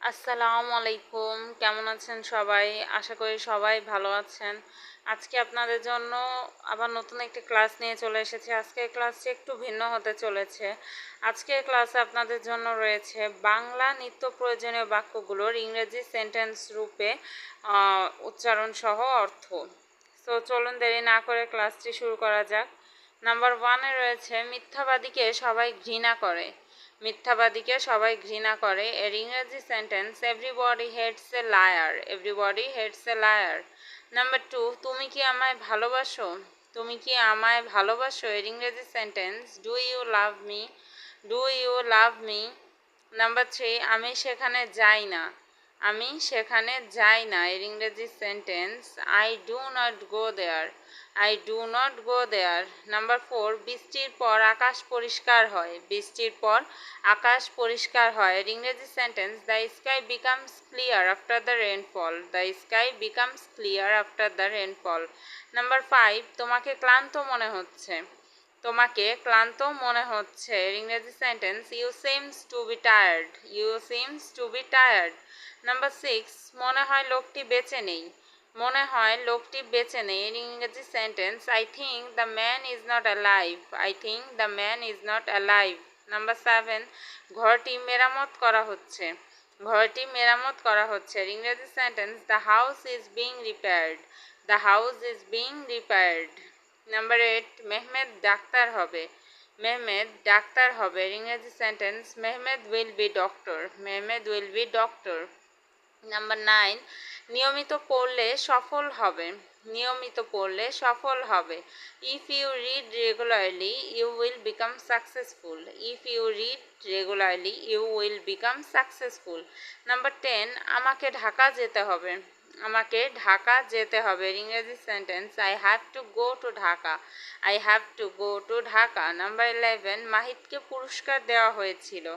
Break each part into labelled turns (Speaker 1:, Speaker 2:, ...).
Speaker 1: আসসালামু আলাইকুম। কেমন আছেন সবাই? আশা করি সবাই ভালো আছেন। আজকে আপনাদের জন্য আবার নতুন একটি ক্লাস নিয়ে চলে এসেছি। আজকের ক্লাসটি একটু ভিন্ন হতে চলেছে। আজকের ক্লাসে আপনাদের জন্য রয়েছে বাংলা নিত্য প্রয়োজনীয় বাক্যগুলোর ইংরেজি সেন্টেন্স রূপে উচ্চারণ সহ অর্থ। তো চলুন দেরি না করে ক্লাসটি শুরু করা যাক। নাম্বার 1-এ রয়েছে মিথ্যাবাদীকে সবাই ঘৃণা করে। মিথ্যাবাদীকে সবাই ঘৃণা করে। এর ইংরেজি sentence everybody hates a liar. Everybody hates a liar. Number 2, তুমি কি আমায় ভালোবাসো? তুমি কি আমায় ভালোবাসো? এর ইংরেজি sentence do you love me. Do you love me. Number 3, আমি সেখানে যাই না। আমি সেখানে যাই না। এর ইংরেজি sentence I do not go there. I do not go there. Number 4, বৃষ্টির পর আকাশ পরিষ্কার হয়। বৃষ্টির পর আকাশ পরিষ্কার হয়। এর ইংরেজি sentence the sky becomes clear after the rainfall. The sky becomes clear after the rainfall. Number 5, তোমাকে ক্লান্ত মনে হচ্ছে। তোমাকে ক্লান্ত মনে হচ্ছে। এর ইংরেজি sentence you seems to be tired. You seems to be tired. Number 6, মনে হয় লোকটি বেঁচে নেই। মনে হয় লোকটি বেঁচে নেই। এর ইংরেজি sentence I think the man is not alive. I think the man is not alive. Number 7, ঘরটি মেরামত করা হচ্ছে। ঘরটি মেরামত করা হচ্ছে। এর ইংরেজি sentence the house is being repaired. The house is being repaired. Number 8, Mehmed ডাক্তার হবে। মেহমেদ ডাক্তার হবে। এর ইংরেজি sentence Mehmed will be doctor. Mehmed will be doctor. Number 9, নিয়মিত পড়লে সফল হবে। নিয়মিত পড়লে সফল হবে। If you read regularly you will become successful. If you read regularly you will become successful. Number 10, আমাকে ঢাকা যেতে হবে। আমাকে ঢাকা যেতে হবে। ইংরেজি sentence I have to go to Dhaka. I have to go to Dhaka. Number 11, মাহিতকে পুরস্কার দেওয়া হয়েছিল।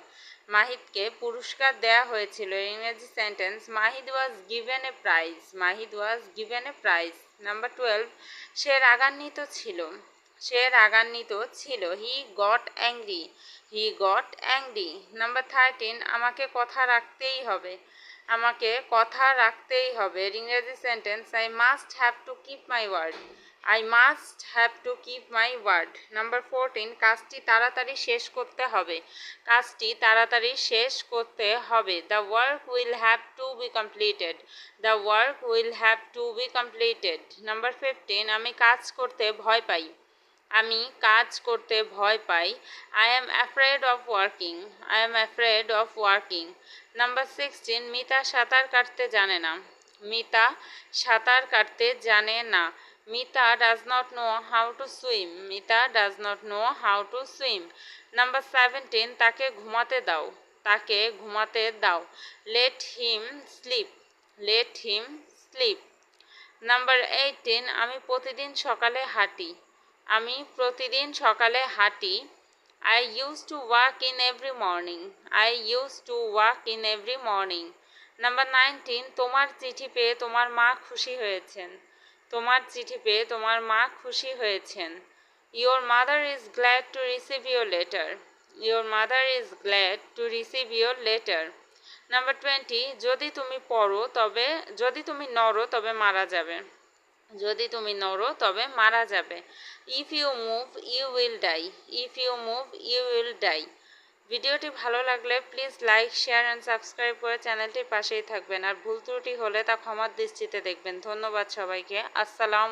Speaker 1: মাহিদকে পুরস্কার দেওয়া হয়েছিল। ইংরেজি sentence Mahid was given a prize. Mahid was given a prize. Number 12, সে রাগান্বিত ছিল। সে রাগান্বিত ছিল। He got angry. He got angry. Number 13, আমাকে কথা রাখতেই হবে। আমাকে কথা রাখতেই হবে। ইংরেজি sentence I must have to keep my word. I must have to keep my word. Number 14, কাজটি তাড়াতাড়ি শেষ করতে হবে। কাজটি তাড়াতাড়ি শেষ করতে হবে। The work will have to be completed. The work will have to be completed. Number 15, আমি কাজ করতে ভয় পাই। আমি কাজ করতে ভয় পাই। I am afraid of working. I am afraid of working. Number 16, Mita সাঁতার কাটতে জানে না। মিতা সাঁতার কাটতে জানে না। Mita does not know how to swim. Mita does not know how to swim. Number 17, তাকে ঘুমাতে দাও। তাকে ঘুমাতে দাও। Let him sleep. Let him sleep. Number 18, আমি প্রতিদিন সকালে হাঁটি। আমি প্রতিদিন সকালে হাঁটি। I use to walk in every morning. I use to walk in every morning. Number 19, তোমার চিঠি পেয়ে তোমার মা খুশি হয়েছেন। তোমার চিঠি পেয়ে তোমার মা খুশি হয়েছেন। Your mother is glad to receive your letter. Your mother is glad to receive your letter. Number 20, যদি তুমি নড়ো তবে মারা যাবে। যদি তুমি নড়ো তবে মারা যাবে। If you move you will die. If you move you will die. ভিডিওটি ভালো লাগলে please like, share and subscribe করে চ্যানেলটির পাশেই থাকবেন। আর ভুল ত্রুটি হলে তা ক্ষমার দৃষ্টিতে দেখবেন। ধন্যবাদ সবাইকে। আসসালাম।